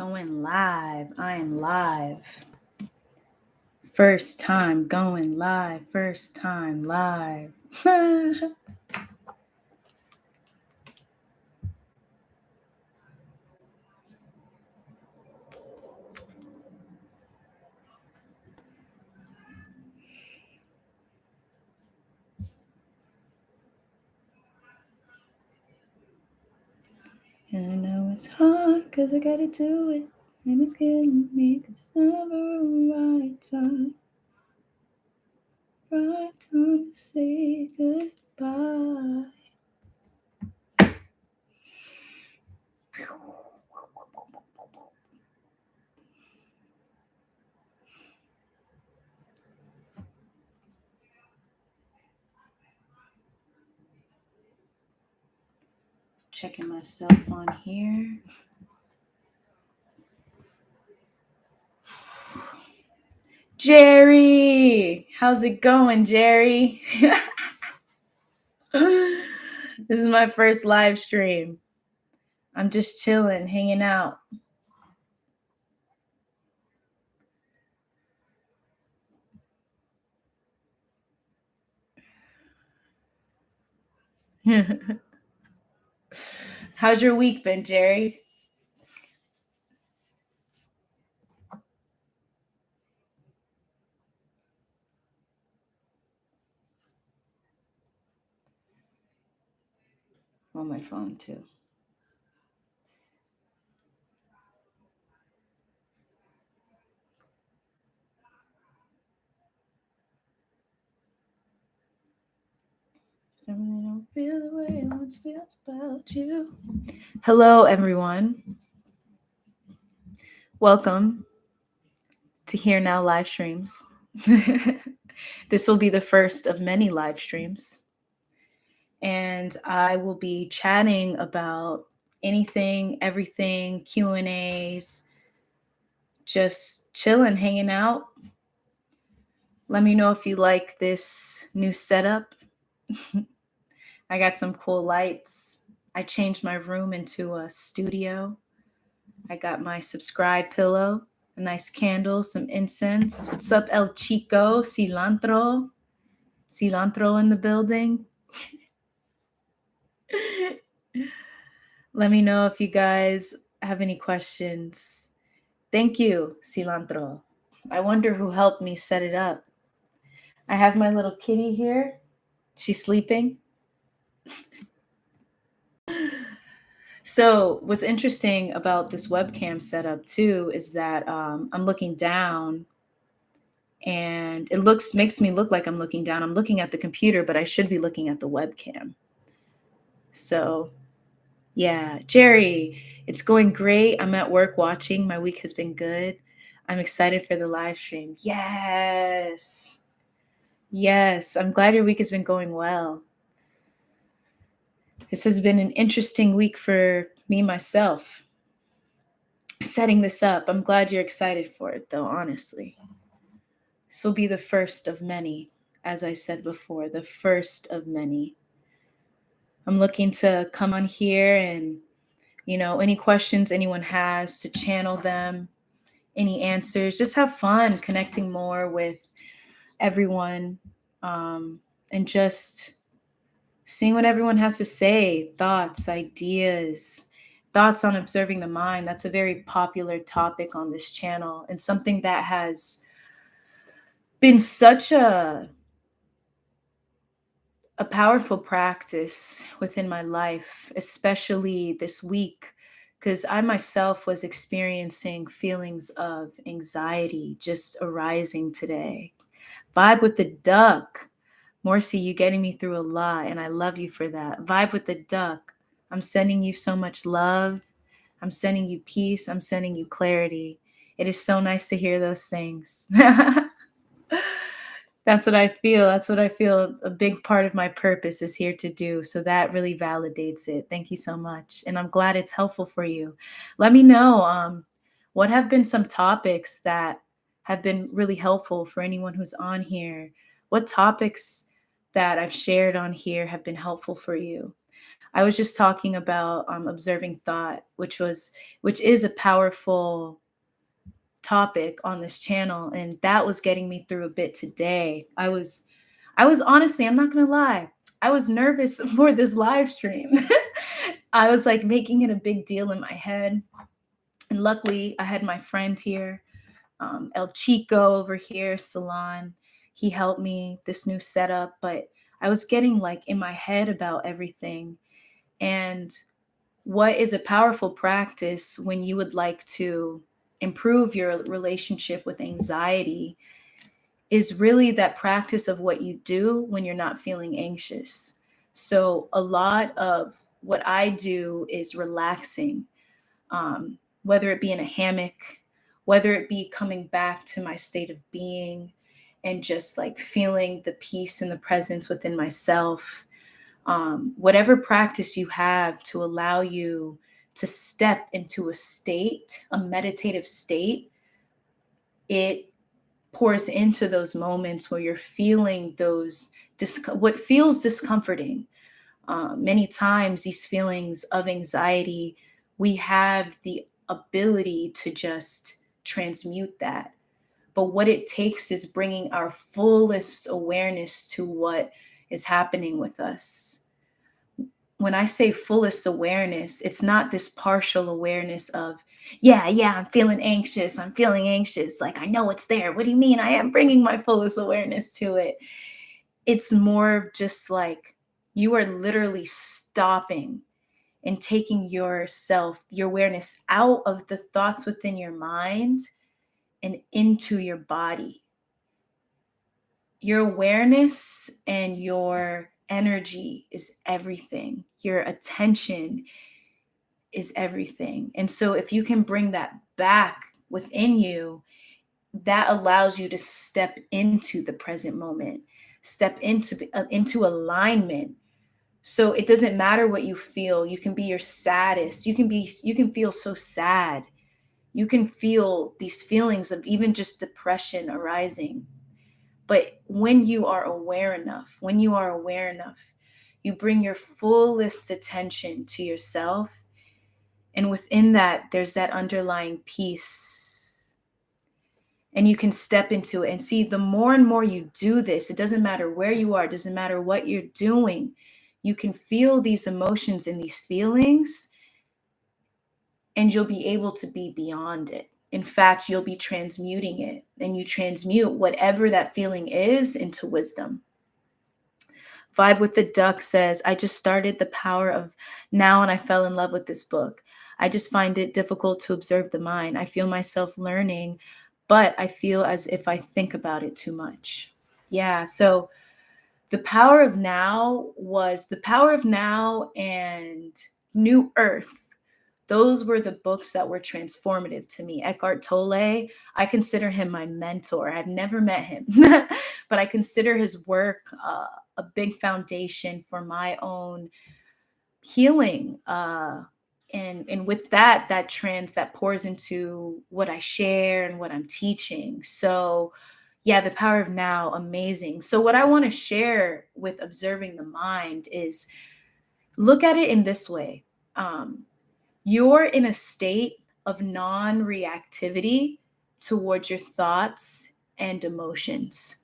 Going live. I am live. First time going live. First time live. And I know it's hard because I gotta do it. And it's getting me because it's never a right time. Right time to say goodbye. Checking myself on here. Jerry! How's it going, Jerry? This is my first live stream. I'm just chilling, hanging out. How's your week been, Jerry? On my phone, too. I really don't feel the way I once felt about you. Hello, everyone. Welcome to Here Now Livestreams. This will be the first of many live streams. And I will be chatting about anything, everything, Q&As, just chilling, hanging out. Let me know if you like this new setup. I got some cool lights. I changed my room into a studio. I got my subscribe pillow, a nice candle, some incense. What's up, El Chico? Cilantro. Cilantro in the building. Let me know if you guys have any questions. Thank you, Cilantro. I wonder who helped me set it up. I have my little kitty here. She's sleeping. So what's interesting about this webcam setup too is that I'm looking down, and it makes me look like I'm looking down. I'm looking at the computer, but I should be looking at the webcam. So yeah, Jerry, it's going great. I'm at work watching. My week has been good. I'm excited for the live stream. Yes. Yes. I'm glad your week has been going well. This has been an interesting week for me, myself. Setting this up. I'm glad you're excited for it, though, honestly. This will be the first of many, as I said before, the first of many. I'm looking to come on here and, any questions anyone has, to channel them, any answers, just have fun connecting more with everyone, and just seeing what everyone has to say, thoughts, ideas, thoughts on observing the mind. That's a very popular topic on this channel, and something that has been such a powerful practice within my life, especially this week, because I myself was experiencing feelings of anxiety just arising today. Vibe with the duck. Morsi, you getting me through a lot, and I love you for that. Vibe with the duck. I'm sending you so much love. I'm sending you peace. I'm sending you clarity. It is so nice to hear those things. That's what I feel. That's what I feel. A big part of my purpose is here to do. So that really validates it. Thank you so much. And I'm glad it's helpful for you. Let me know what have been some topics that have been really helpful for anyone who's on here. What topics that I've shared on here have been helpful for you? I was just talking about observing thought, which is a powerful topic on this channel, and that was getting me through a bit today. I was honestly, I'm not gonna lie, I was nervous for this live stream. I was like making it a big deal in my head, and luckily I had my friend here, El Chico over here, Salon. He helped me this new setup, but I was getting like in my head about everything. And what is a powerful practice when you would like to improve your relationship with anxiety is really that practice of what you do when you're not feeling anxious. So, a lot of what I do is relaxing, whether it be in a hammock, whether it be coming back to my state of being and just like feeling the peace and the presence within myself. Whatever practice you have to allow you to step into a state, a meditative state, it pours into those moments where you're feeling those what feels discomforting. Many times, these feelings of anxiety, we have the ability to just transmute that. But what it takes is bringing our fullest awareness to what is happening with us. When I say fullest awareness, it's not this partial awareness of, yeah, I'm feeling anxious. I'm feeling anxious. Like, I know it's there. What do you mean? I am bringing my fullest awareness to it. It's more of just like you are literally stopping and taking yourself, your awareness out of the thoughts within your mind and into your body. Your awareness and your energy is everything. Your attention is everything. And so if you can bring that back within you, that allows you to step into the present moment, step into alignment. So it doesn't matter what you feel. You can be your saddest. You can feel so sad. You can feel these feelings of even just depression arising. But when you are aware enough, you bring your fullest attention to yourself. And within that, there's that underlying peace. And you can step into it and see the more and more you do this, it doesn't matter where you are, it doesn't matter what you're doing. You can feel these emotions and these feelings, and you'll be able to be beyond it. In fact, you'll be transmuting it, and you transmute whatever that feeling is into wisdom. Vibe with the Duck says, I just started The Power of Now and I fell in love with this book. I just find it difficult to observe the mind. I feel myself learning, but I feel as if I think about it too much. Yeah, so The Power of Now and New Earth. Those were the books that were transformative to me. Eckhart Tolle, I consider him my mentor. I've never met him, but I consider his work a big foundation for my own healing. And with that pours into what I share and what I'm teaching. So yeah, The Power of Now, amazing. So what I want to share with observing the mind is look at it in this way. You're in a state of non-reactivity towards your thoughts and emotions.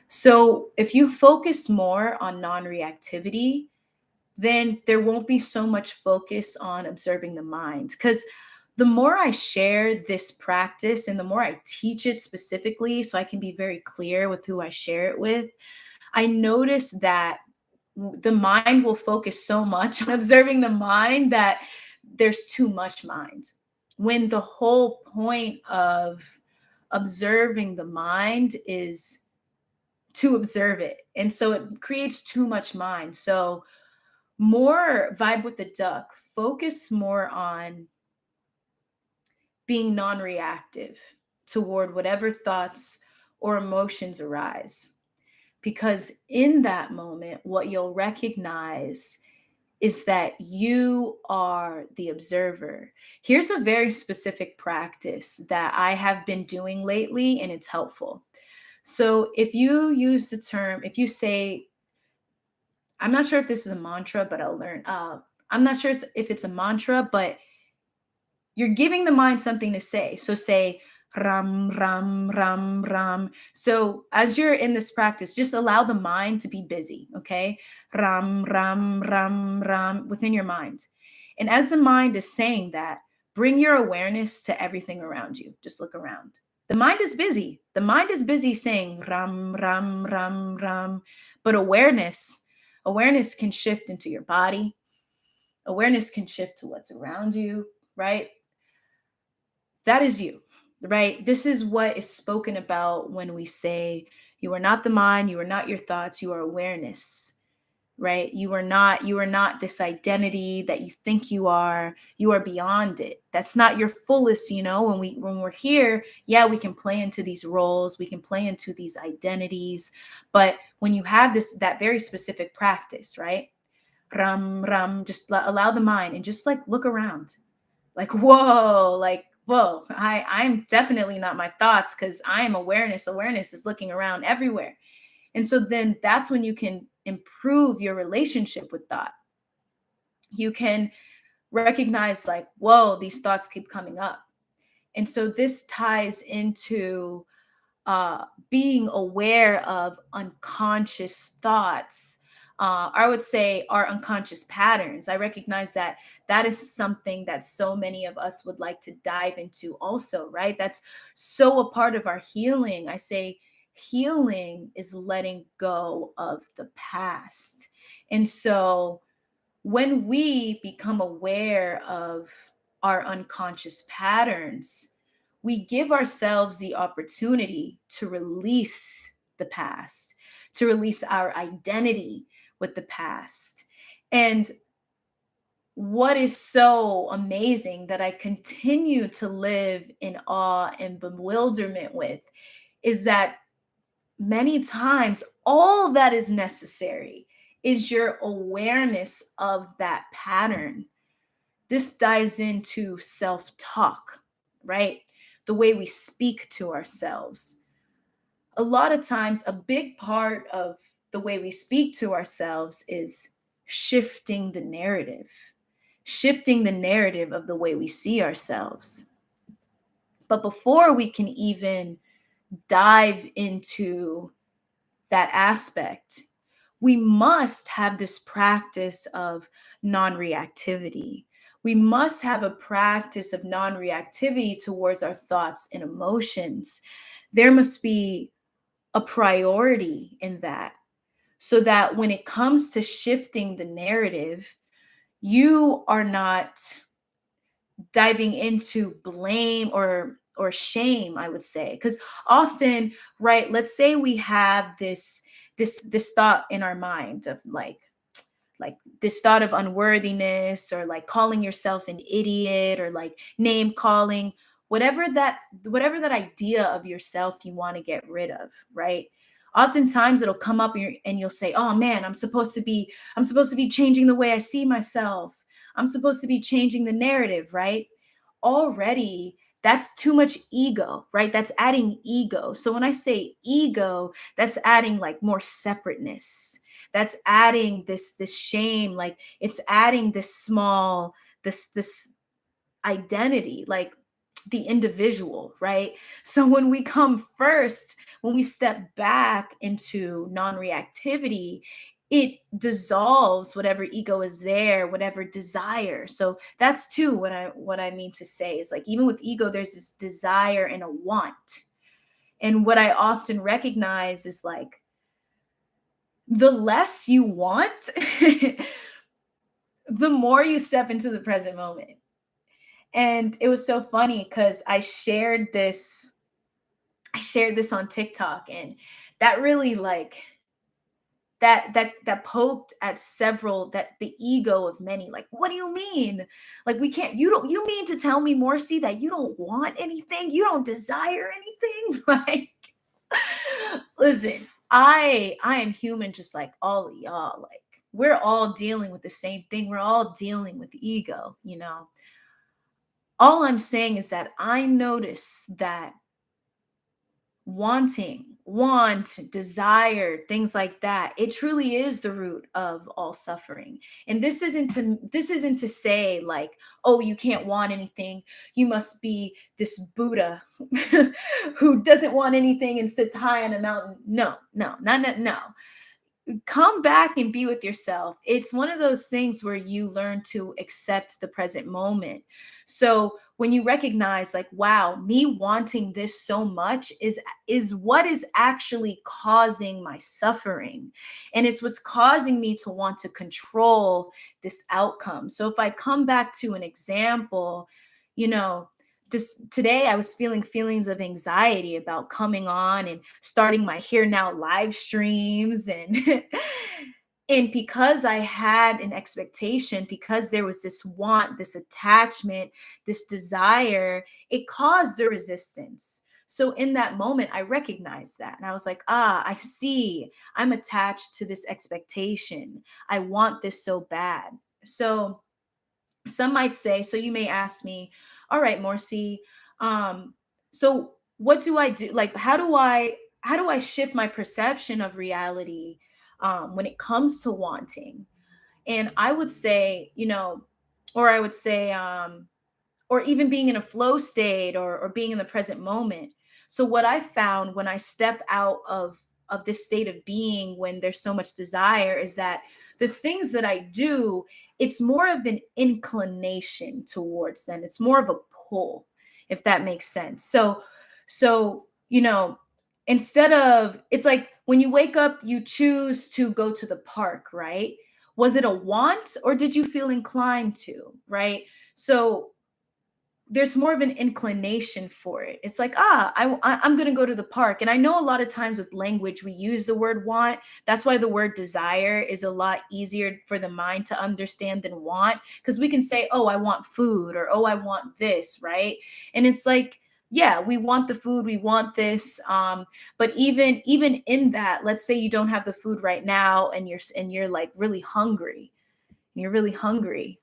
So if you focus more on non-reactivity, then there won't be so much focus on observing the mind. Because the more I share this practice and the more I teach it specifically, so I can be very clear with who I share it with, I notice that the mind will focus so much on observing the mind that there's too much mind. When the whole point of observing the mind is to observe it. And so it creates too much mind. So more Vibe with the Duck, focus more on being non-reactive toward whatever thoughts or emotions arise. Because in that moment, what you'll recognize is that you are the observer. Here's a very specific practice that I have been doing lately, and it's helpful. So if you use the term, if you say, I'm not sure if this is a mantra, but I'll learn. I'm not sure if it's a mantra, but you're giving the mind something to say. So say ram, ram, ram, ram. So as you're in this practice, just allow the mind to be busy. Okay. Ram, ram, ram, ram within your mind. And as the mind is saying that, bring your awareness to everything around you. Just look around. The mind is busy. The mind is busy saying ram, ram, ram, ram. But awareness can shift into your body. Awareness can shift to what's around you, right? That is you, right? This is what is spoken about when we say you are not the mind, you are not your thoughts, you are awareness, right? You are not this identity that you think you are. You are beyond it. That's not your fullest, when we're here, yeah, we can play into these roles, we can play into these identities, but when you have that very specific practice, right? Ram ram, just allow the mind and just like look around, like whoa, I'm definitely not my thoughts, because I am awareness is looking around everywhere. And so then that's when you can improve your relationship with thought. You can recognize like, whoa, these thoughts keep coming up. And so this ties into being aware of unconscious thoughts. I would say our unconscious patterns. I recognize that that is something that so many of us would like to dive into, also, right? That's so a part of our healing. I say healing is letting go of the past. And so when we become aware of our unconscious patterns, we give ourselves the opportunity to release the past, to release our identity with the past. And what is so amazing that I continue to live in awe and bewilderment with is that many times all that is necessary is your awareness of that pattern. This dives into self-talk, right? The way we speak to ourselves. A lot of times, a big part of the way we speak to ourselves is shifting the narrative of the way we see ourselves. But before we can even dive into that aspect, we must have this practice of non reactivity. We must have a practice of non reactivity towards our thoughts and emotions. There must be a priority in that, so that when it comes to shifting the narrative, you are not diving into blame or shame, I would say. Because often, right, let's say we have this thought in our mind of like this thought of unworthiness, or like calling yourself an idiot, or like name calling, whatever that idea of yourself you want to get rid of, right? Oftentimes it'll come up, and you'll say, oh man, I'm supposed to be changing the way I see myself. I'm supposed to be changing the narrative, right? Already that's too much ego, right? That's adding ego. So when I say ego, that's adding like more separateness. That's adding this shame, like it's adding this identity, like the individual, right? So when we step back into non-reactivity, it dissolves whatever ego is there, whatever desire. So that's too what I mean to say is, like, even with ego there's this desire and a want. And what I often recognize is like, the less you want, the more you step into the present moment. And it was so funny because I shared this on TikTok, and that really like that poked at several, that the ego of many. Like, what do you mean? Like, we can't you don't you mean to tell me, Morsi, that you don't want anything? You don't desire anything? Like, listen, I am human just like all of y'all. Like, we're all dealing with the same thing. We're all dealing with ego. All I'm saying is that I notice that wanting want, desire, things like that. It truly is the root of all suffering. And this isn't to say like, oh, you can't want anything. You must be this Buddha who doesn't want anything and sits high on a mountain. No, no, no. Come back and be with yourself. It's one of those things where you learn to accept the present moment. So when you recognize like, wow, me wanting this so much is what is actually causing my suffering, and it's what's causing me to want to control this outcome. So if I come back to an example, you know, this today I was feeling feelings of anxiety about coming on and starting my Here Now live streams, and and because I had an expectation, because there was this want, this attachment, this desire, it caused the resistance. So in that moment, I recognized that. And I was like, I see. I'm attached to this expectation. I want this so bad. So some might say, so you may ask me, all right, Morsi, um, so what do I do? Like, how do I shift my perception of reality when it comes to wanting? And I would say, or I would say, or even being in a flow state, or being in the present moment. So what I found when I step out of this state of being, when there's so much desire, is that the things that I do, it's more of an inclination towards them. It's more of a pull, if that makes sense. So instead of, it's like when you wake up, you choose to go to the park, right? Was it a want, or did you feel inclined to, right? So there's more of an inclination for it. It's like, I'm going to go to the park. And I know a lot of times with language, we use the word want. That's why the word desire is a lot easier for the mind to understand than want, because we can say, oh, I want food, or oh, I want this, right? And it's like, yeah, we want the food, we want this. But even in that, let's say you don't have the food right now, and you're like really hungry. You're really hungry,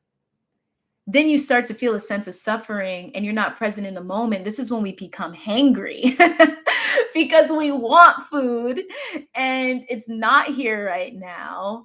then you start to feel a sense of suffering, and you're not present in the moment. This is when we become hangry because we want food and it's not here right now.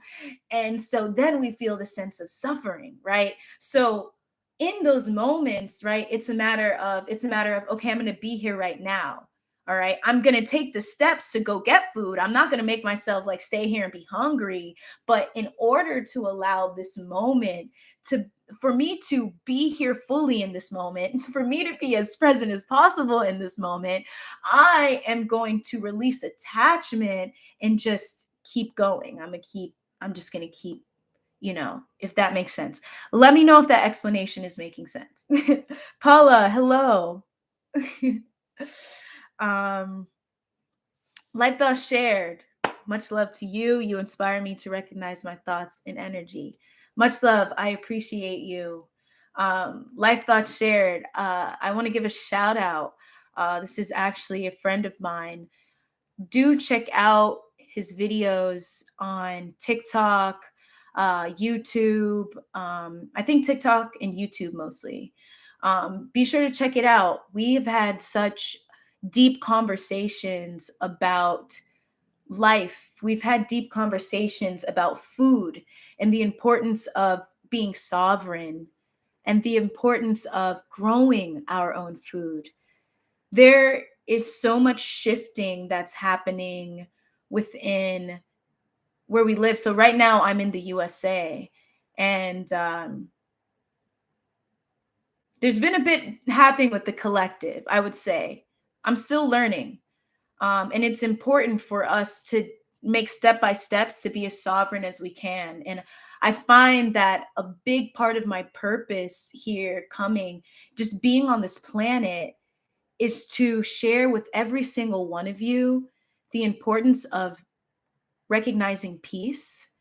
And so then we feel the sense of suffering, right? So in those moments, right, it's a matter of, okay, I'm going to be here right now. All right, I'm going to take the steps to go get food. I'm not going to make myself like stay here and be hungry. But in order to allow this moment to for me to be here fully in this moment, for me to be as present as possible in this moment, I am going to release attachment and just keep going. I'm just going to keep, if that makes sense. Let me know if that explanation is making sense. Paula, hello. um, Life thoughts shared. Much love to you. You inspire me to recognize my thoughts and energy. Much love. I appreciate you. Life thoughts shared. I want to give a shout out. This is actually a friend of mine. Do check out his videos on TikTok, YouTube. I think TikTok and YouTube mostly. Be sure to check it out. We've had such deep conversations about life. We've had deep conversations about food and the importance of being sovereign and the importance of growing our own food. There is so much shifting that's happening within where we live. So right now I'm in the USA, and there's been a bit happening with the collective, I would say. I'm still learning. And it's important for us to make step by steps to be as sovereign as we can. And I find that a big part of my purpose here coming, just being on this planet, is to share with every single one of you the importance of recognizing peace,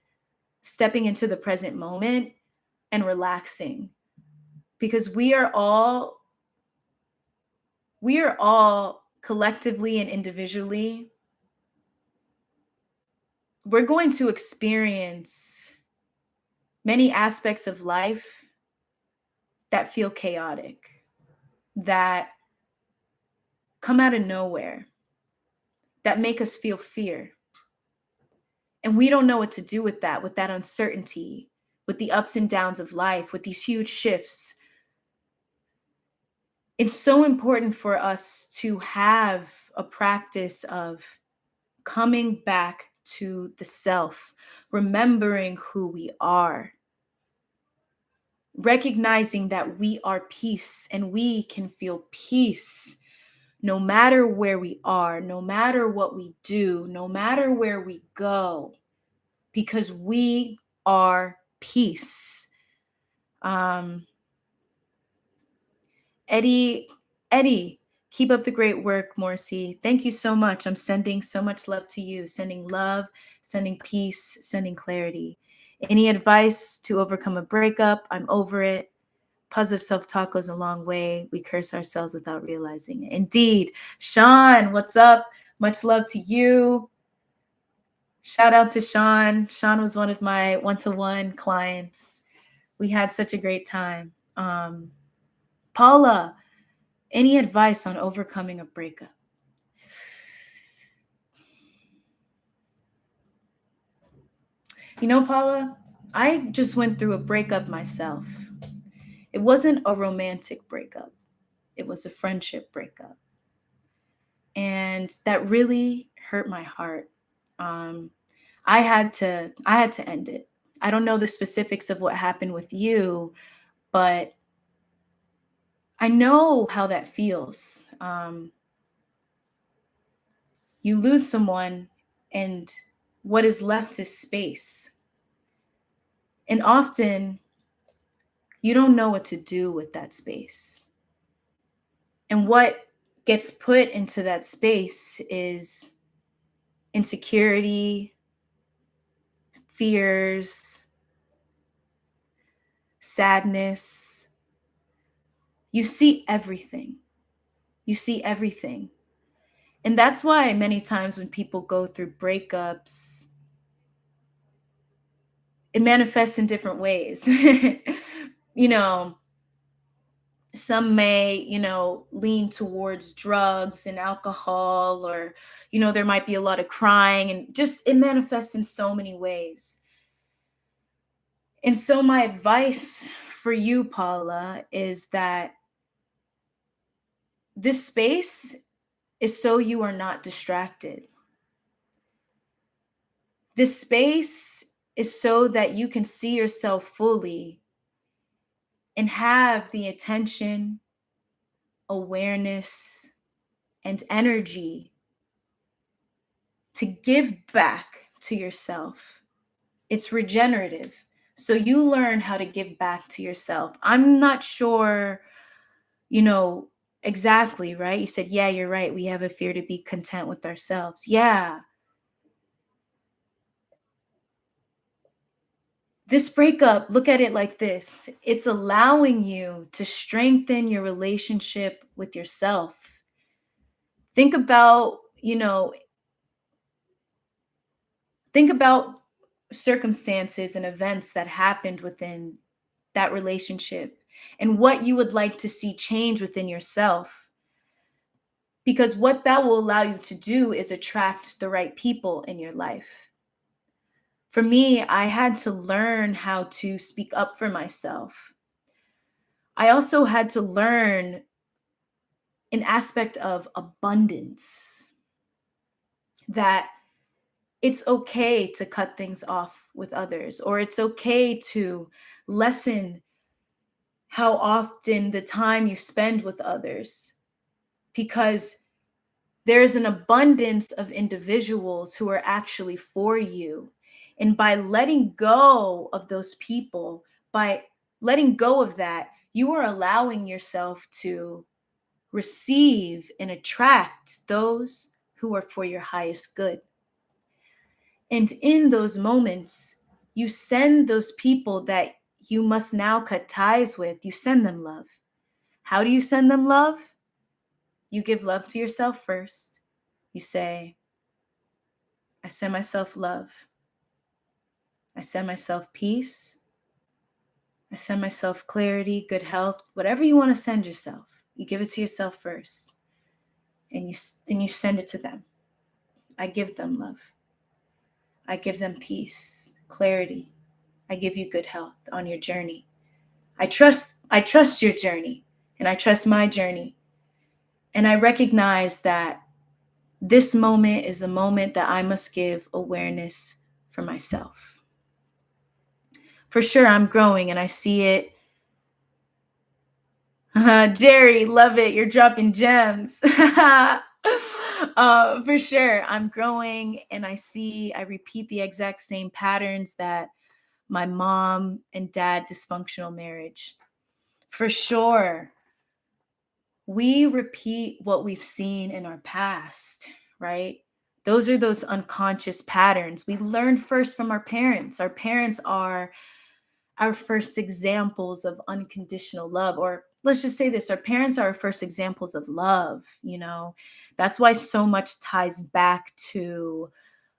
stepping into the present moment, and relaxing. Because we are all collectively and individually, we're going to experience many aspects of life that feel chaotic, that come out of nowhere. that make us feel fear. And we don't know what to do with that uncertainty, with the ups and downs of life, with these huge shifts. It's so important for us to have a practice of coming back to the self, remembering who we are, recognizing that we are peace and we can feel peace no matter where we are, no matter what we do, no matter where we go, because we are peace. Eddie, keep up the great work, Morrissey. Thank you so much. I'm sending so much love to you, sending love, sending peace, sending clarity. Any advice to overcome a breakup? I'm over it. Positive self-talk goes a long way. We curse ourselves without realizing it. Indeed. Sean, what's up? Much love to you. Shout out to Sean. Sean was one of my one-to-one clients. We had such a great time. Paula, any advice on overcoming a breakup? You know, Paula, I just went through a breakup myself. It wasn't a romantic breakup. It was a friendship breakup. And that really hurt my heart. I had to end it. I don't know the specifics of what happened with you, but I know how that feels. You lose someone and what is left is space. And often you don't know what to do with that space. And what gets put into that space is insecurity, fears, sadness. You see everything. You see everything. And that's why many times when people go through breakups, it manifests in different ways. You know, some may, lean towards drugs and alcohol, or, there might be a lot of crying, and just it manifests in so many ways. And so my advice for you, Paula, is that this space is so you are not distracted. This space is so that you can see yourself fully and have the attention, awareness, and energy to give back to yourself. It's regenerative. So you learn how to give back to yourself. I'm not sure, exactly, right? You said, yeah, you're right. We have a fear to be content with ourselves. Yeah. This breakup, look at it like this. It's allowing you to strengthen your relationship with yourself. Think about, circumstances and events that happened within that relationship and what you would like to see change within yourself. Because what that will allow you to do is attract the right people in your life. For me, I had to learn how to speak up for myself. I also had to learn an aspect of abundance, that it's okay to cut things off with others, or it's okay to lessen how often the time you spend with others, because there's an abundance of individuals who are actually for you. And by letting go of those people, by letting go of that, you are allowing yourself to receive and attract those who are for your highest good. And in those moments, you send those people that you must now cut ties with, you send them love. How do you send them love? You give love to yourself first. You say, I send myself love. I send myself peace. I send myself clarity, good health, whatever you want to send yourself. You give it to yourself first. And you send it to them. I give them love. I give them peace, clarity. I give you good health on your journey. I trust your journey, and I trust my journey. And I recognize that this moment is a moment that I must give awareness for myself. For sure, I'm growing and I see it. Jerry, love it. You're dropping gems. For sure, I'm growing and I repeat the exact same patterns that my mom and dad dysfunctional marriage. For sure, we repeat what we've seen in our past, right? Those are those unconscious patterns. We learn first from our parents. Our parents are our first examples of unconditional love. Or let's just say this, our parents are our first examples of love. That's why so much ties back to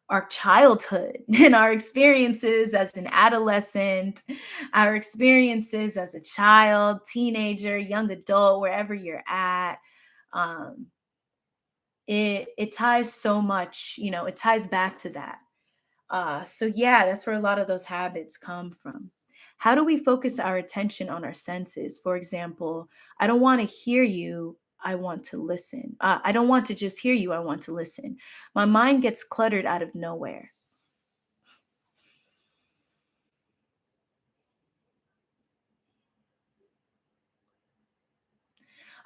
our childhood and our experiences as an adolescent, our experiences as a child, teenager, young adult, wherever you're at. um, it ties so much, it ties back to that. So yeah, that's where a lot of those habits come from. How do we focus our attention on our senses? For example, I don't want to hear you. I want to listen. I don't want to just hear you. I want to listen. My mind gets cluttered out of nowhere.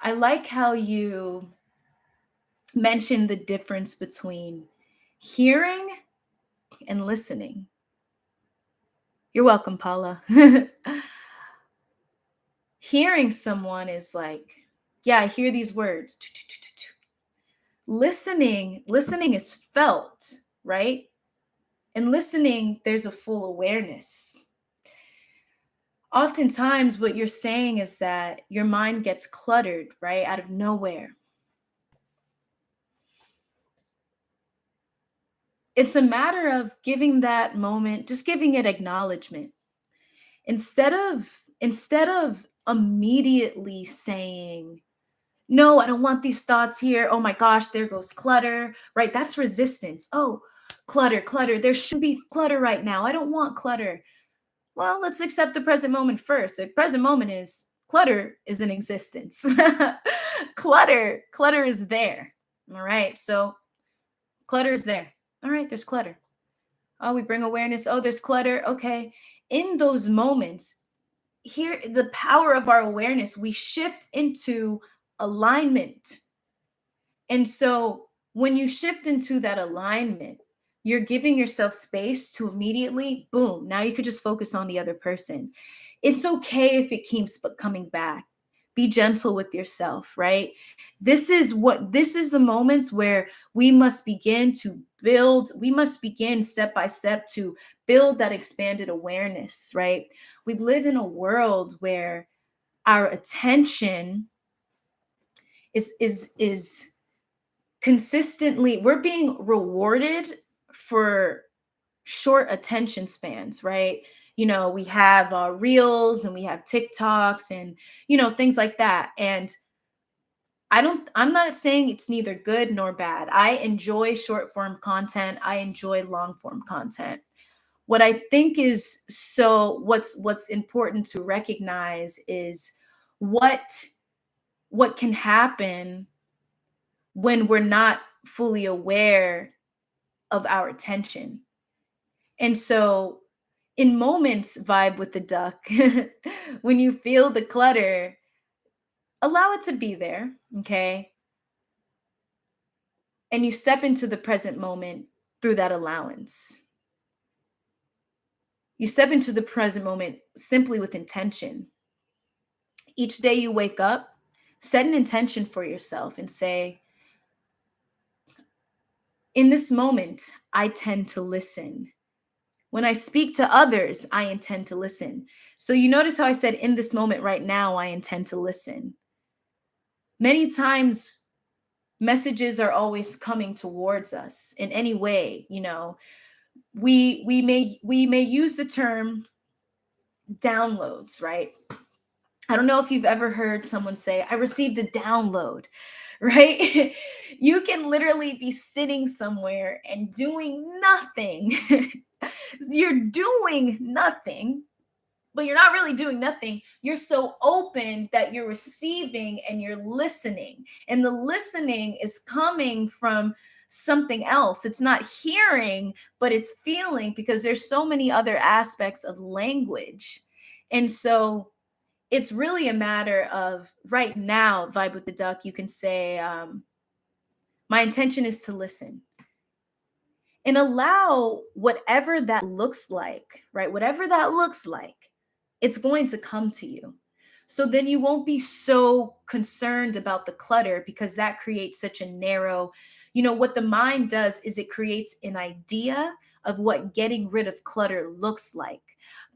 I like how you mentioned the difference between hearing and listening. You're welcome, Paula. Hearing someone is like, yeah, I hear these words. Listening is felt, right? And listening, there's a full awareness. Oftentimes, what you're saying is that your mind gets cluttered, right, out of nowhere. It's a matter of giving that moment, just giving it acknowledgement. Instead of immediately saying, no, I don't want these thoughts here. Oh my gosh, there goes clutter, right? That's resistance. Oh, clutter. There shouldn't be clutter right now. I don't want clutter. Well, let's accept the present moment first. The present moment is clutter is in existence. Clutter is there. All right. So clutter is there. All right, there's clutter. Oh, we bring awareness. Oh, there's clutter. Okay. In those moments, here, the power of our awareness, we shift into alignment. And so when you shift into that alignment, you're giving yourself space to immediately, boom, now you could just focus on the other person. It's okay if it keeps coming back. Be gentle with yourself, right? This is the moments where we must begin to build, we must begin step by step to build that expanded awareness, right? We live in a world where our attention is consistently, we're being rewarded for short attention spans, right? We have reels and we have TikToks and things like that. And I'm not saying it's neither good nor bad. I enjoy short form content. I enjoy long form content. What I think is, what's important to recognize is what can happen when we're not fully aware of our attention. And so, in moments, vibe with the duck. When you feel the clutter, allow it to be there, okay? And you step into the present moment through that allowance. You step into the present moment simply with intention. Each day you wake up, set an intention for yourself and say, in this moment, I tend to listen. When I speak to others, I intend to listen. So you notice how I said, in this moment right now, I intend to listen. Many times, messages are always coming towards us in any way. We may use the term downloads, right? I don't know if you've ever heard someone say, I received a download, right? You can literally be sitting somewhere and doing nothing. You're doing nothing, but you're not really doing nothing. You're so open that you're receiving and you're listening. And the listening is coming from something else. It's not hearing, but it's feeling, because there's so many other aspects of language. And so it's really a matter of right now, Vibe with the Duck, you can say, my intention is to listen and allow whatever that looks like, right? Whatever that looks like, it's going to come to you. So then you won't be so concerned about the clutter, because that creates such a narrow, what the mind does is it creates an idea of what getting rid of clutter looks like.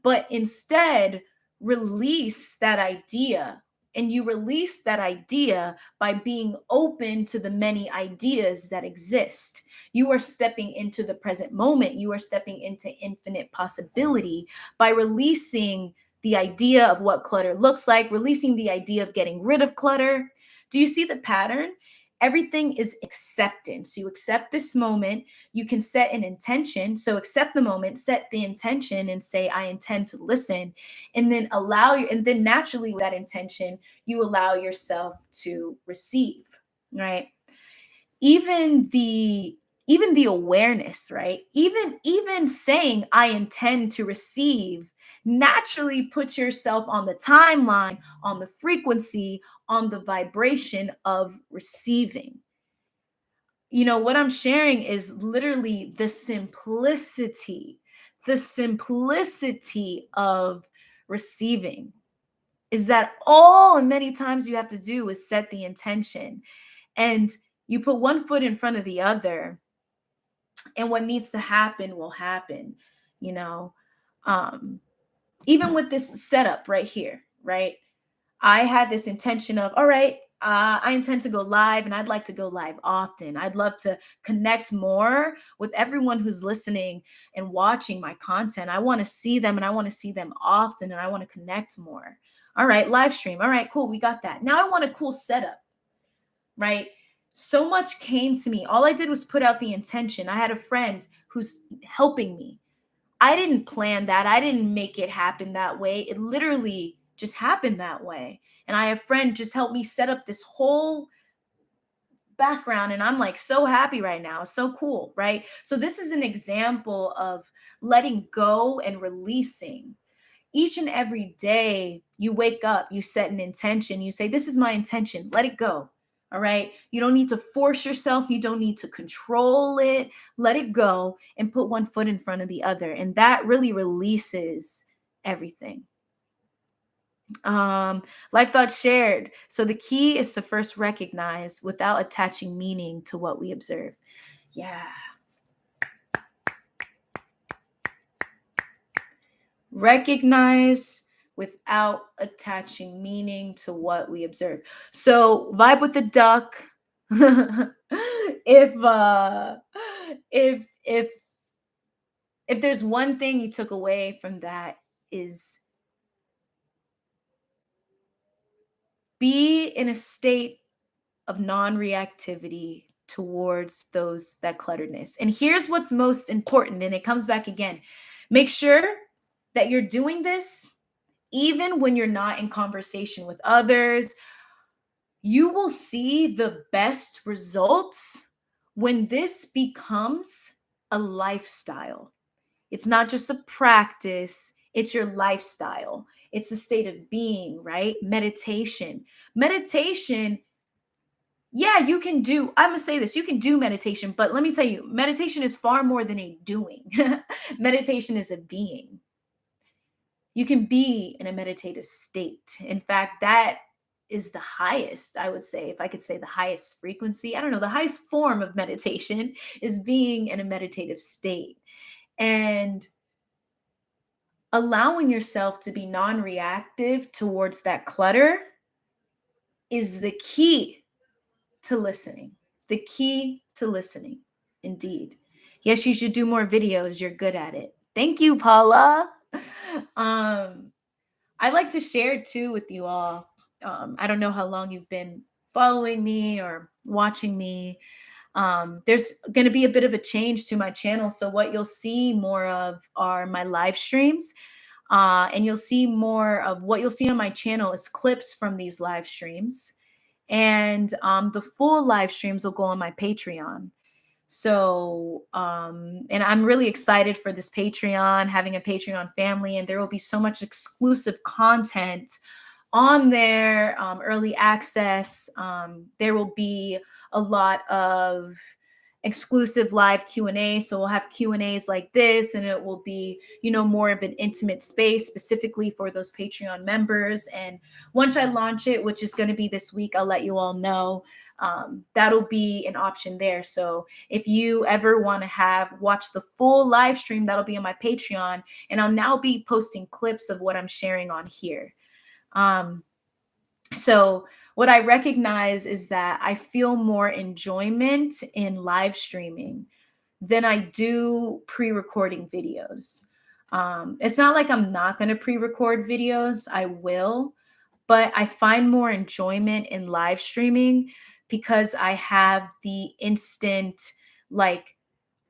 But instead, release that idea. And you release that idea by being open to the many ideas that exist. You are stepping into the present moment. You are stepping into infinite possibility by releasing the idea of what clutter looks like, releasing the idea of getting rid of clutter. Do you see the pattern? Everything is acceptance. You accept this moment. You can set an intention. So accept the moment, set the intention, and say, I intend to listen. And then allow you, and then naturally with that intention, you allow yourself to receive, right? even the even the awareness, right? Even saying I intend to receive naturally puts yourself on the timeline, on the frequency, on the vibration of receiving. What I'm sharing is literally the simplicity of receiving, is that all and many times you have to do is set the intention, and you put one foot in front of the other, and what needs to happen will happen. you know um Even with this setup right here, right? I had this intention of, all right, I intend to go live, and I'd like to go live often. I'd love to connect more with everyone who's listening and watching my content. I want to see them, and I want to see them often, and I want to connect more. All right, live stream. All right, cool. We got that. Now I want a cool setup, right? So much came to me. All I did was put out the intention. I had a friend who's helping me. I didn't plan that. I didn't make it happen that way. It literally just happened that way. And I have a friend just helped me set up this whole background, and I'm like so happy right now. So cool, right? So this is an example of letting go and releasing. Each and every day you wake up, you set an intention, you say, this is my intention, let it go. All right. You don't need to force yourself. You don't need to control it. Let it go and put one foot in front of the other. And that really releases everything. Life thoughts shared. So the key is to first recognize without attaching meaning to what we observe. Yeah. Recognize without attaching meaning to what we observe. So vibe with the duck. if if if if there's one thing you took away from that, is be in a state of non-reactivity towards that clutteredness. And here's what's most important, and it comes back again. Make sure that you're doing this even when you're not in conversation with others. You will see the best results when this becomes a lifestyle. It's not just a practice, it's your lifestyle. It's a state of being, right? Meditation, yeah, you can do, I'm going to say this, you can do meditation, but let me tell you, meditation is far more than a doing. Meditation is a being. You can be in a meditative state. In fact, that is the highest, I would say, if I could say the highest frequency, I don't know, the highest form of meditation is being in a meditative state. And allowing yourself to be non-reactive towards that clutter is the key to listening. The key to listening, indeed. Yes, you should do more videos. You're good at it. Thank you, Paula. I'd like to share too with you all. I don't know how long you've been following me or watching me, there's going to be a bit of a change to my channel. So what you'll see more of are my live streams. And you'll see more of what you'll see on my channel is clips from these live streams. And the full live streams will go on my Patreon. So, and I'm really excited for this Patreon, having a Patreon family, and there will be so much exclusive content on there, early access. There will be a lot of exclusive live Q&A. So we'll have Q&As like this, and it will be, more of an intimate space specifically for those Patreon members. And once I launch it, which is going to be this week, I'll let you all know. That'll be an option there. So if you ever want to watch the full live stream, that'll be on my Patreon. And I'll now be posting clips of what I'm sharing on here. So what I recognize is that I feel more enjoyment in live streaming than I do pre-recording videos. It's not like I'm not going to pre-record videos. I will, but I find more enjoyment in live streaming because I have the instant, like,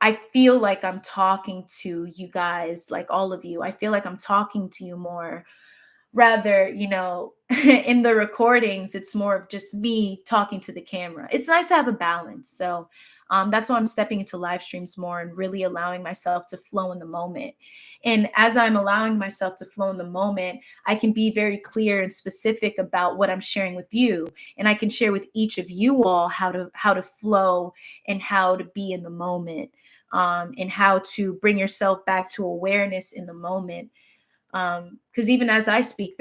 I feel like I'm talking to you guys, like all of you. I feel like I'm talking to you more rather, in the recordings, it's more of just me talking to the camera. It's nice to have a balance. So that's why I'm stepping into live streams more and really allowing myself to flow in the moment. And as I'm allowing myself to flow in the moment, I can be very clear and specific about what I'm sharing with you. And I can share with each of you all how to flow and how to be in the moment, and how to bring yourself back to awareness in the moment. Because even as I speak,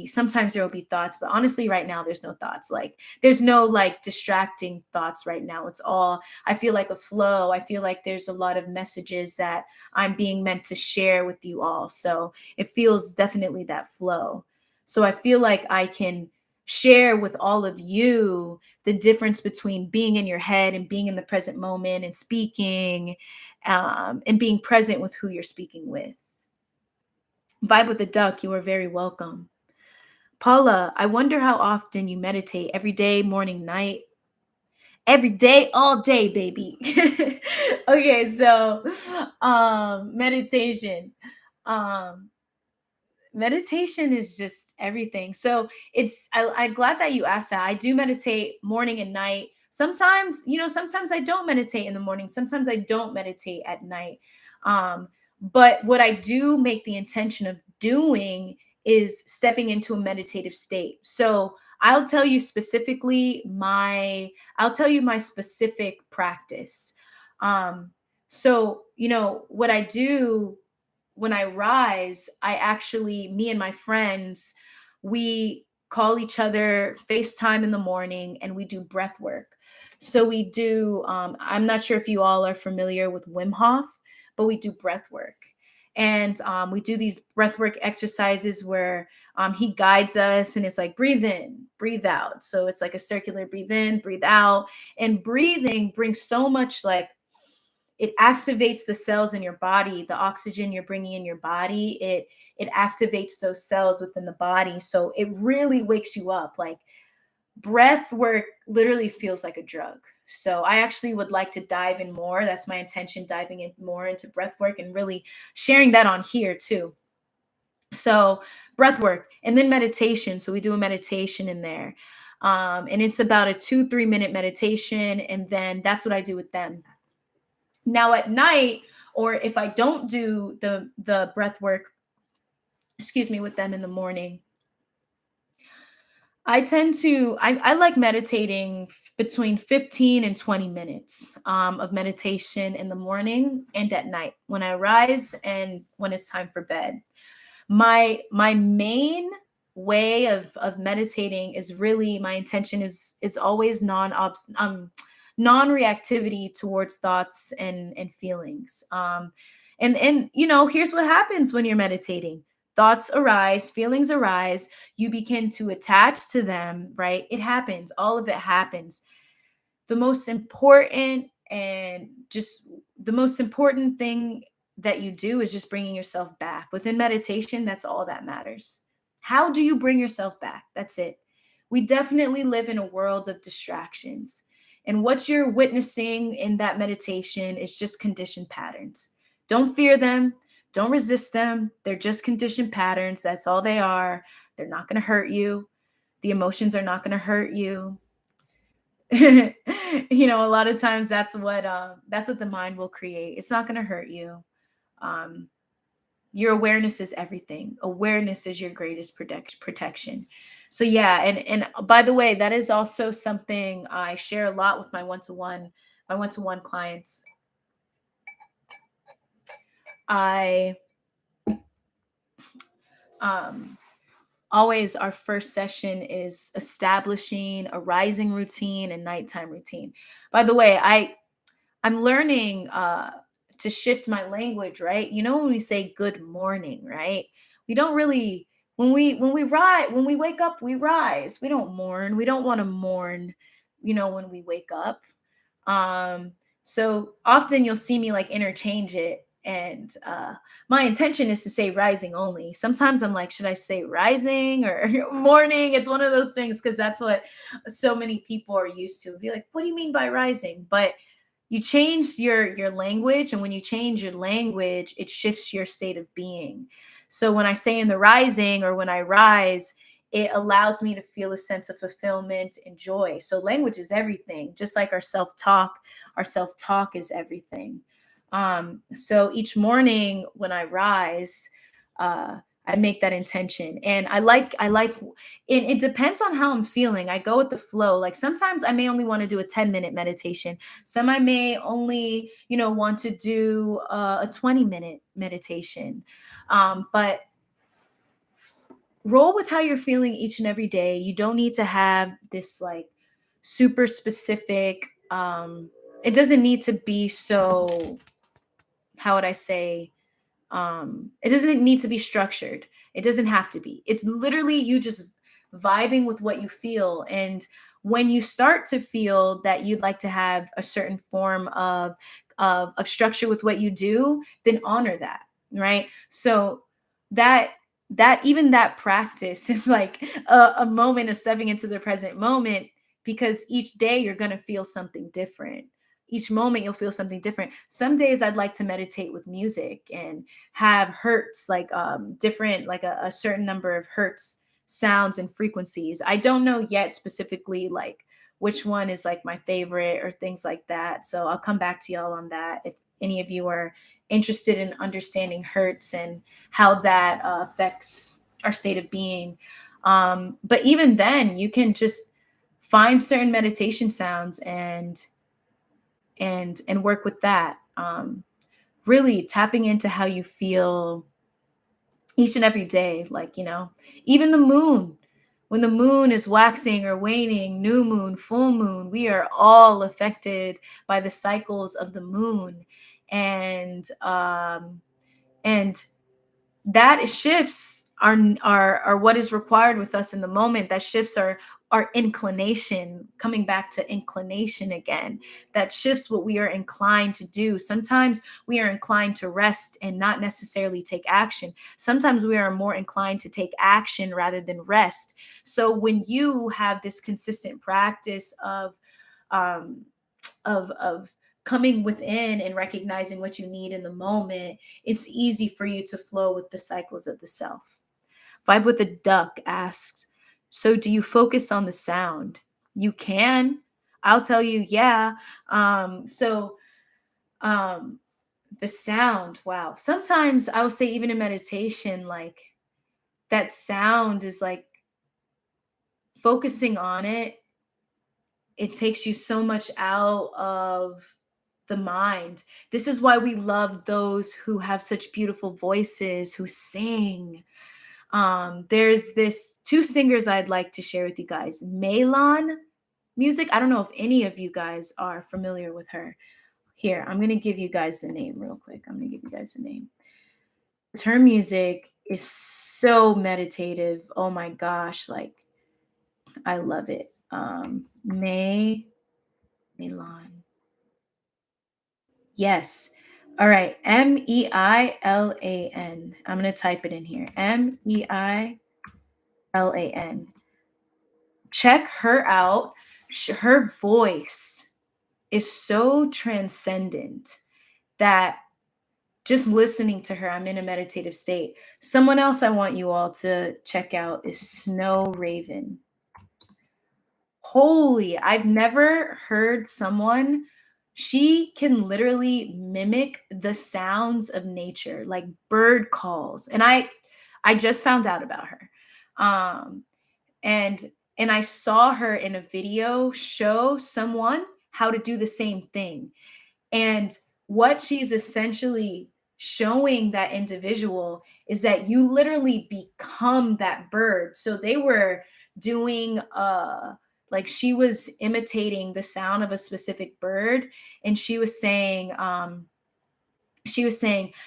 sometimes there will be thoughts, but honestly, right now, there's no thoughts. Like, there's no like distracting thoughts right now. It's all, I feel like a flow. I feel like there's a lot of messages that I'm being meant to share with you all. So it feels definitely that flow. So I feel like I can share with all of you the difference between being in your head and being in the present moment and speaking, and being present with who you're speaking with. Vibe with the Duck, you are very welcome. Paula, I wonder how often you meditate. Every day, morning, night? Every day, all day, baby. Okay, so meditation. Um, Meditation is just everything. So I'm glad that you asked that. I do meditate morning and night. Sometimes I don't meditate in the morning. Sometimes I don't meditate at night. But what I do make the intention of doing is stepping into a meditative state. So I'll tell you my specific practice. So what I do when I rise, me and my friends, we call each other FaceTime in the morning and we do breath work. So we do, I'm not sure if you all are familiar with Wim Hof, but we do breath work. And we do these breath work exercises where he guides us and it's like breathe in, breathe out. So it's like a circular breathe in, breathe out. And breathing brings so much, like, it activates the cells in your body. The oxygen you're bringing in your body, it activates those cells within the body. So it really wakes you up. Like, breath work literally feels like a drug. So I actually would like to dive in more. That's my intention, diving in more into breath work and really sharing that on here too. So breath work and then meditation. So we do a meditation in there. And it's about a 2-3 minute meditation. And then that's what I do with them. Now at night, or if I don't do the breath work, with them in the morning, I like meditating between 15 and 20 minutes of meditation in the morning and at night when I rise and when it's time for bed. My main way of meditating is really, my intention is always non-reactivity towards thoughts and feelings. And here's what happens when you're meditating. Thoughts arise, feelings arise, you begin to attach to them, right? It happens. All of it happens. The most important thing that you do is just bringing yourself back. Within meditation, that's all that matters. How do you bring yourself back? That's it. We definitely live in a world of distractions. And what you're witnessing in that meditation is just conditioned patterns. Don't fear them. Don't resist them. They're just conditioned patterns. That's all they are. They're not going to hurt you. The emotions are not going to hurt you. A lot of times that's what the mind will create. It's not going to hurt you. Um, your awareness is everything. Awareness is your greatest protection. So yeah, and by the way, that is also something I share a lot with my one-to-one clients. I always, our first session is establishing a rising routine and nighttime routine. By the way, I'm learning to shift my language, right? When we say good morning, right? We don't really when we wake up, we rise. We don't mourn. We don't want to mourn, when we wake up. Um, so often you'll see me like interchange it. And my intention is to say rising only. Sometimes I'm like, should I say rising or morning? It's one of those things because that's what so many people are used to. Be like, what do you mean by rising? But you change your language, and when you change your language, it shifts your state of being. So when I say in the rising or when I rise, it allows me to feel a sense of fulfillment and joy. So language is everything, just like our self talk is everything. So each morning when I rise, I make that intention, and I like it depends on how I'm feeling. I go with the flow. Like sometimes I may only want to do a 10-minute meditation. Some I may only, want to do a 20-minute meditation. But roll with how you're feeling each and every day. You don't need to have this like super specific. It doesn't need to be so, how would I say, it doesn't need to be structured. It doesn't have to be. It's literally you just vibing with what you feel. And when you start to feel that you'd like to have a certain form of structure with what you do, then honor that, right? So that even that practice is like a moment of stepping into the present moment, because each day you're going to feel something different. Each moment you'll feel something different. Some days I'd like to meditate with music and have hertz, like different, like a certain number of hertz sounds and frequencies. I don't know yet specifically like which one is like my favorite or things like that. So I'll come back to y'all on that if any of you are interested in understanding hertz and how that affects our state of being. But even then, you can just find certain meditation sounds and work with that. Really tapping into how you feel each and every day. Like, even the moon, when the moon is waxing or waning, new moon, full moon, we are all affected by the cycles of the moon. And that shifts are what is required with us in the moment. That shifts our inclination, coming back to inclination again. That shifts what we are inclined to do. Sometimes we are inclined to rest and not necessarily take action. Sometimes we are more inclined to take action rather than rest. So when you have this consistent practice um, of coming within and recognizing what you need in the moment, it's easy for you to flow with the cycles of the self. Vibe with a Duck asks, so do you focus on the sound? You can. I'll tell you, yeah. So the sound, wow. Sometimes I will say, even in meditation, like that sound is like focusing on it. It takes you so much out of the mind. This is why we love those who have such beautiful voices, who sing. There's this two singers I'd like to share with you guys. Melon Music. I don't know if any of you guys are familiar with her. Here, I'm gonna give you guys the name real quick. I'm gonna give you guys the name. Her music is so meditative. Oh my gosh, like I love it. Melon. Yes. All right. Meilan. I'm going to type it in here. Meilan. check her out. Her voice is so transcendent that just listening to her, I'm in a meditative state. Someone else I want you all to check out is Snow Raven. Holy, I've never heard someone, she can literally mimic the sounds of nature, like bird calls. And I just found out about her. Um and and I saw her in a video show someone how to do the same thing. And what she's essentially showing that individual is that you literally become that bird. So they were doing like she was imitating the sound of a specific bird, and she was saying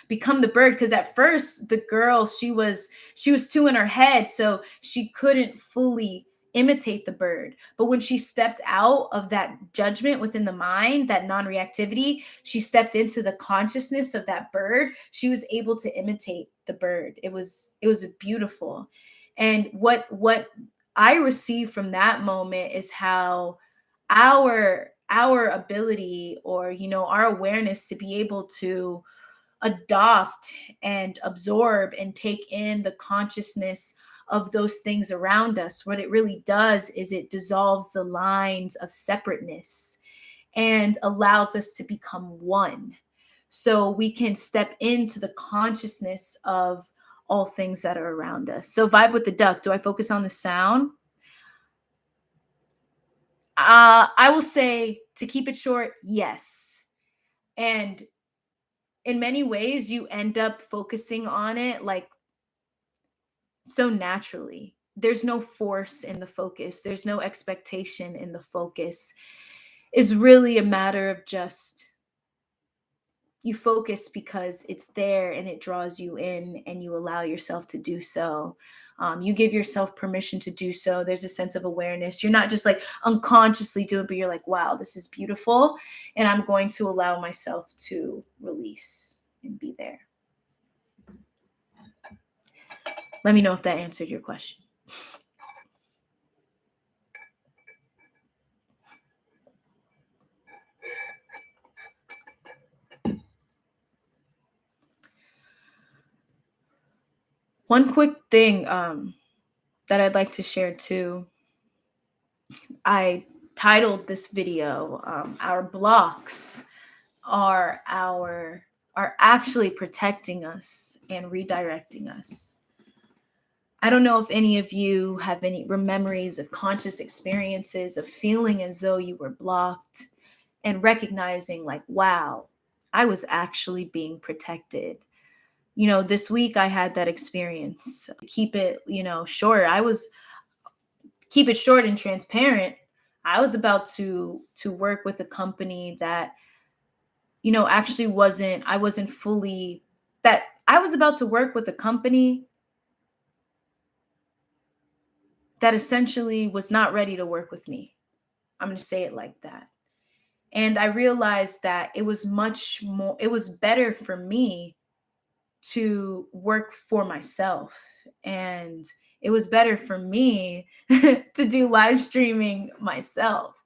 become the bird, because at first the girl, she was too in her head, so she couldn't fully imitate the bird. But when she stepped out of that judgment within the mind, that non-reactivity, she stepped into the consciousness of that bird, she was able to imitate the bird. It was beautiful. And what I received from that moment is how our ability, or our awareness to be able to adopt and absorb and take in the consciousness of those things around us, what it really does is it dissolves the lines of separateness and allows us to become one. So we can step into the consciousness of all things that are around us. So vibe with the duck. Do I focus on the sound? I will say, to keep it short, yes. And in many ways, you end up focusing on it like so naturally. There's no force in the focus, there's no expectation in the focus. It's really a matter of just you focus because it's there and it draws you in, and you allow yourself to do so. You give yourself permission to do so. There's a sense of awareness. You're not just like unconsciously doing, but you're like, wow, this is beautiful. And I'm going to allow myself to release and be there. Let me know if that answered your question. One quick thing that I'd like to share too. I titled this video, "Our Blocks are actually protecting us and redirecting us." I don't know if any of you have any memories of conscious experiences of feeling as though you were blocked and recognizing like, wow, I was actually being protected. This week I had that experience. Keep it, short. Keep it short and transparent. I was about to work with a company that, actually I wasn't fully, that I was about to work with a company that essentially was not ready to work with me. I'm going to say it like that. And I realized that it was better for me to work for myself. And it was better for me to do live streaming myself.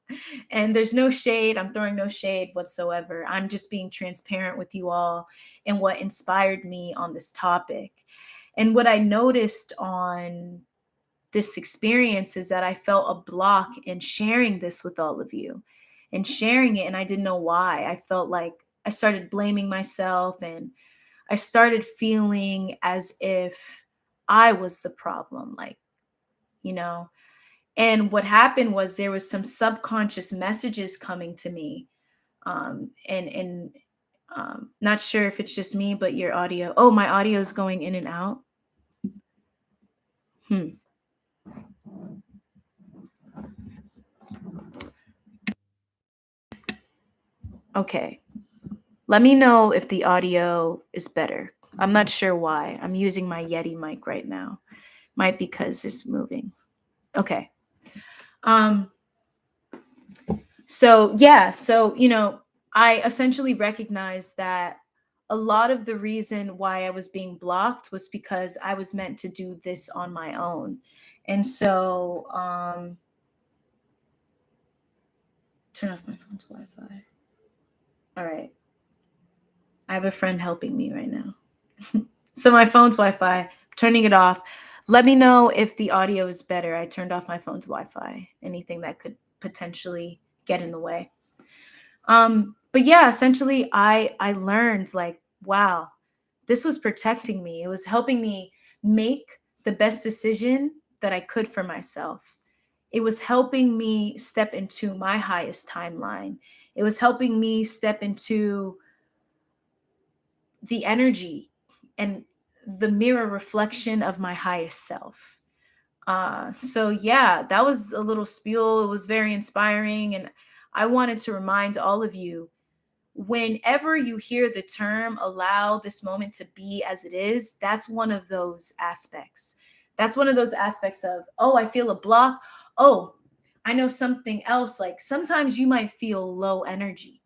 And there's no shade. I'm throwing no shade whatsoever. I'm just being transparent with you all and what inspired me on this topic. And what I noticed on this experience is that I felt a block in sharing this with all of you and sharing it. And I didn't know why. I felt like I started blaming myself, and I started feeling as if I was the problem, and what happened was there was some subconscious messages coming to me. And not sure if it's just me, but your audio. Oh, my audio is going in and out. Okay. Let me know if the audio is better. I'm not sure why. I'm using my Yeti mic right now. Might because it's moving. Okay. So I essentially recognized that a lot of the reason why I was being blocked was because I was meant to do this on my own. And so Turn off my phone's Wi-Fi. All right. I have a friend helping me right now. So my phone's Wi-Fi, turning it off. Let me know if the audio is better. I turned off my phone's Wi-Fi. Anything that could potentially get in the way. But yeah, essentially I learned like, wow, this was protecting me. It was helping me make the best decision that I could for myself. It was helping me step into my highest timeline. It was helping me step into the energy and the mirror reflection of my highest self. So yeah, that was a little spiel. It was very inspiring. And I wanted to remind all of you, whenever you hear the term allow this moment to be as it is, that's one of those aspects. That's one of those aspects of, oh, I feel a block. Oh, I know something else. Like sometimes you might feel low energy.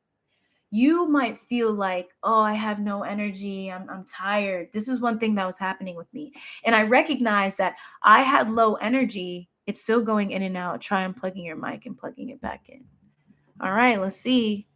You might feel like, oh, I have no energy. I'm tired. This is one thing that was happening with me. And I recognized that I had low energy. It's still going in and out. Try unplugging your mic and plugging it back in. All right, let's see.